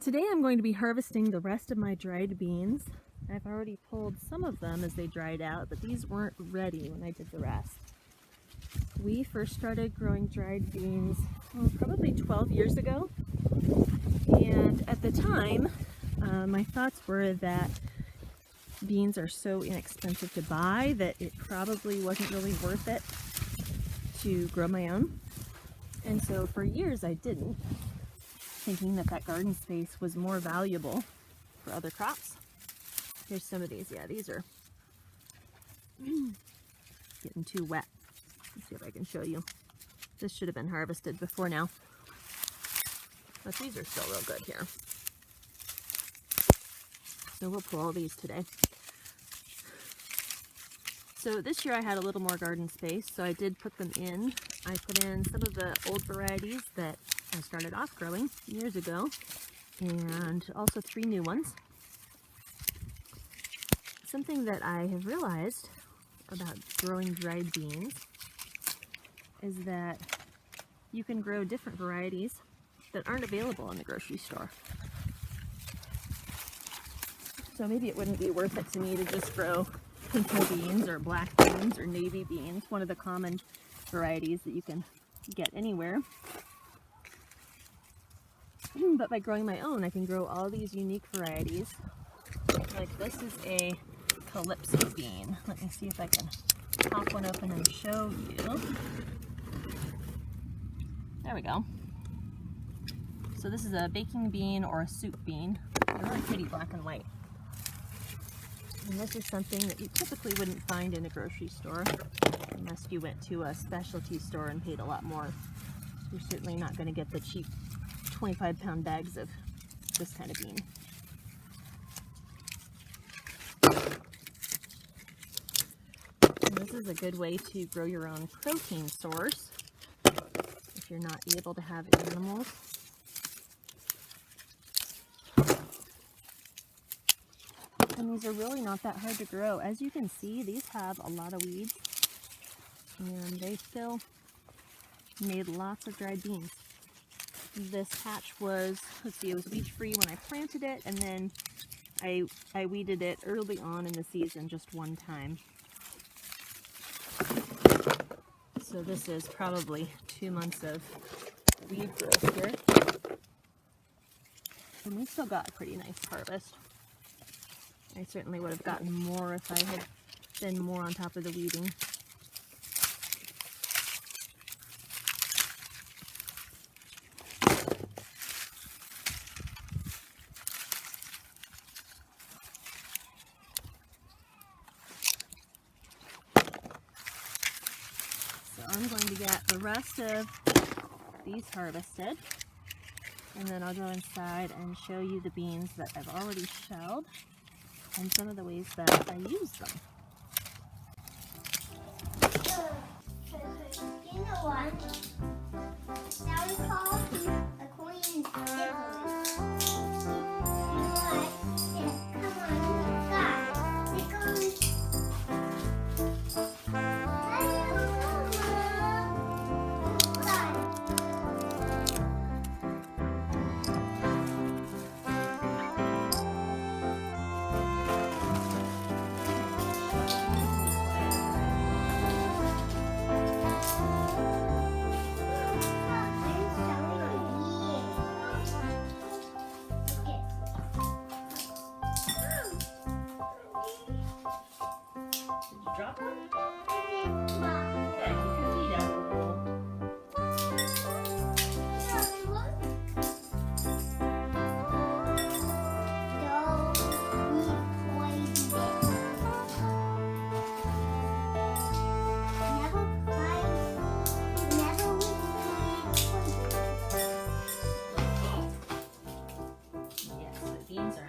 Today I'm going to be harvesting the rest of my dried beans. I've already pulled some of them as they dried out, but these weren't ready when I did the rest. We first started growing dried beans probably 12 years ago, and at the time my thoughts were that beans are so inexpensive to buy that it probably wasn't really worth it to grow my own. And so for years I didn't, thinking that that garden space was more valuable for other crops. Here's some of these. Yeah, these are getting too wet. Let's see if I can show you. This should have been harvested before now, but these are still real good here. So we'll pull all these today. So this year I had a little more garden space, so I did put them in. I put in some of the old varieties that I started off growing years ago, and also 3 new ones. Something that I have realized about growing dried beans is that you can grow different varieties that aren't available in the grocery store. So maybe it wouldn't be worth it to me to just grow pinto beans or black beans or navy beans, one of the common varieties that you can get anywhere. But by growing my own, I can grow all these unique varieties. Like this is a Calypso bean. Let me see if I can pop one open and show you. There we go. So this is a baking bean or a soup bean. They're really pretty, black and white. And this is something that you typically wouldn't find in a grocery store unless you went to a specialty store and paid a lot more. You're certainly not going to get the cheap 25-pound bags of this kind of bean. And this is a good way to grow your own protein source if you're not able to have animals. And these are really not that hard to grow. As you can see, these have a lot of weeds, and they still made lots of dried beans. This patch was, let's see, it was weed free when I planted it, and then I weeded it early on in the season just one time. So this is probably 2 months of weed growth here. And we still got a pretty nice harvest. I certainly would have gotten more if I had been more on top of the weeding. So I'm going to get the rest of these harvested, and then I'll go inside and show you the beans that I've already shelled and some of the ways that I use them. You know what? That was called a queen's privilege. You know what? Yeah, come on, guys. It goes. Drop one? Yeah, keep your feet out of the hole. Yes, the beans are.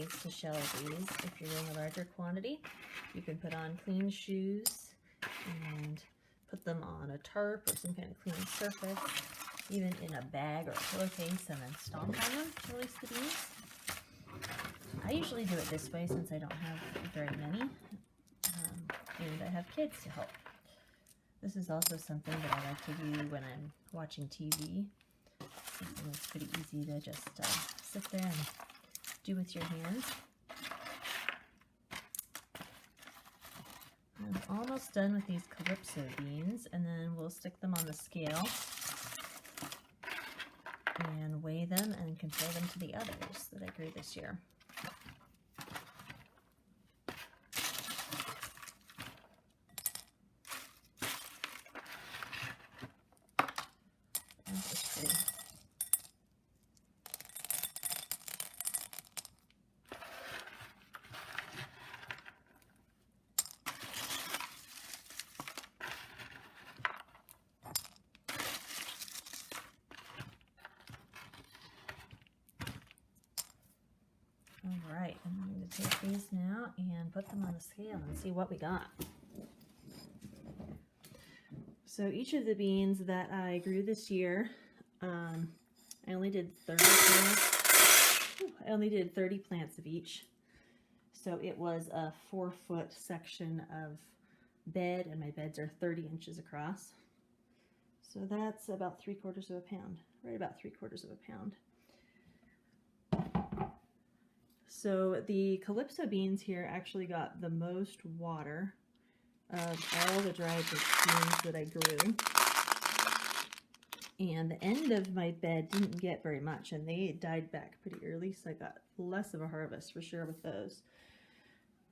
ways to shell these. If you're doing a larger quantity, you can put on clean shoes and put them on a tarp or some kind of clean surface, even in a bag or a pillowcase, and then stomp on them to release the beans. I usually do it this way since I don't have very many, and I have kids to help. This is also something that I like to do when I'm watching TV. Something that's pretty easy to just sit there and do with your hands. I'm almost done with these Calypso beans, and then we'll stick them on the scale and weigh them and compare them to the others that I grew this year. That was pretty. Alright, I'm going to take these now and put them on the scale and see what we got. So each of the beans that I grew this year, I only did 30 plants. I only did 30 plants of each. So it was a 4-foot section of bed, and my beds are 30 inches across. So that's about 3/4 of a pound, right about 3/4 of a pound. So the Calypso beans here actually got the most water of all the dried beans that I grew. And the end of my bed didn't get very much, and they died back pretty early, so I got less of a harvest for sure with those.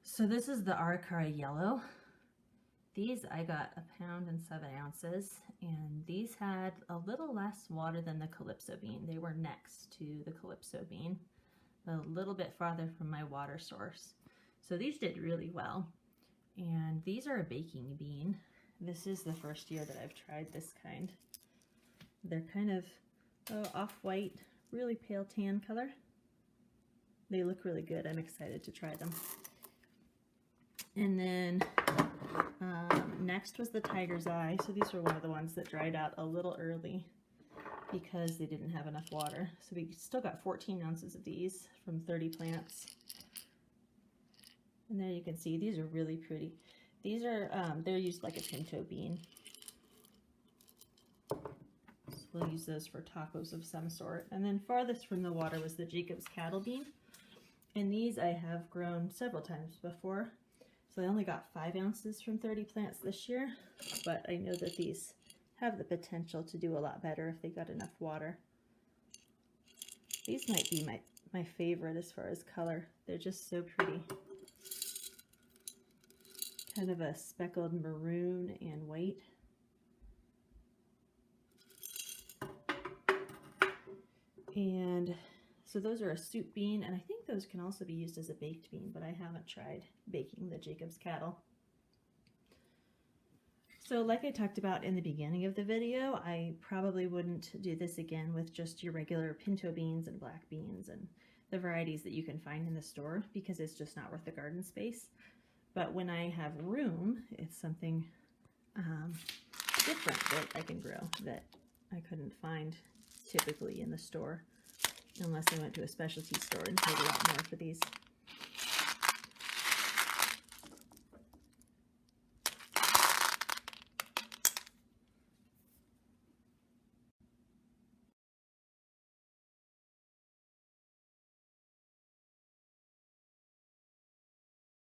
So this is the Arikara yellow. These I got 1 pound and 7 ounces, and these had a little less water than the Calypso bean. They were next to the Calypso bean, a little bit farther from my water source. So these did really well. And these are a baking bean. This is the first year that I've tried this kind. They're kind of off-white, really pale tan color. They look really good. I'm excited to try them. And then next was the Tiger's Eye. So these were one of the ones that dried out a little early because they didn't have enough water. So we still got 14 ounces of these from 30 plants. And there you can see, these are really pretty. These are, they're used like a pinto bean. So we'll use those for tacos of some sort. And then farthest from the water was the Jacob's cattle bean. And these I have grown several times before. So I only got 5 ounces from 30 plants this year, but I know that these have the potential to do a lot better if they got enough water. These might be my favorite as far as color. They're just so pretty. Kind of a speckled maroon and white. And so those are a soup bean, and I think those can also be used as a baked bean, but I haven't tried baking the Jacob's cattle. So like I talked about in the beginning of the video, I probably wouldn't do this again with just your regular pinto beans and black beans and the varieties that you can find in the store, because it's just not worth the garden space. But when I have room, it's something different that I can grow that I couldn't find typically in the store, unless I went to a specialty store and paid a lot more for these.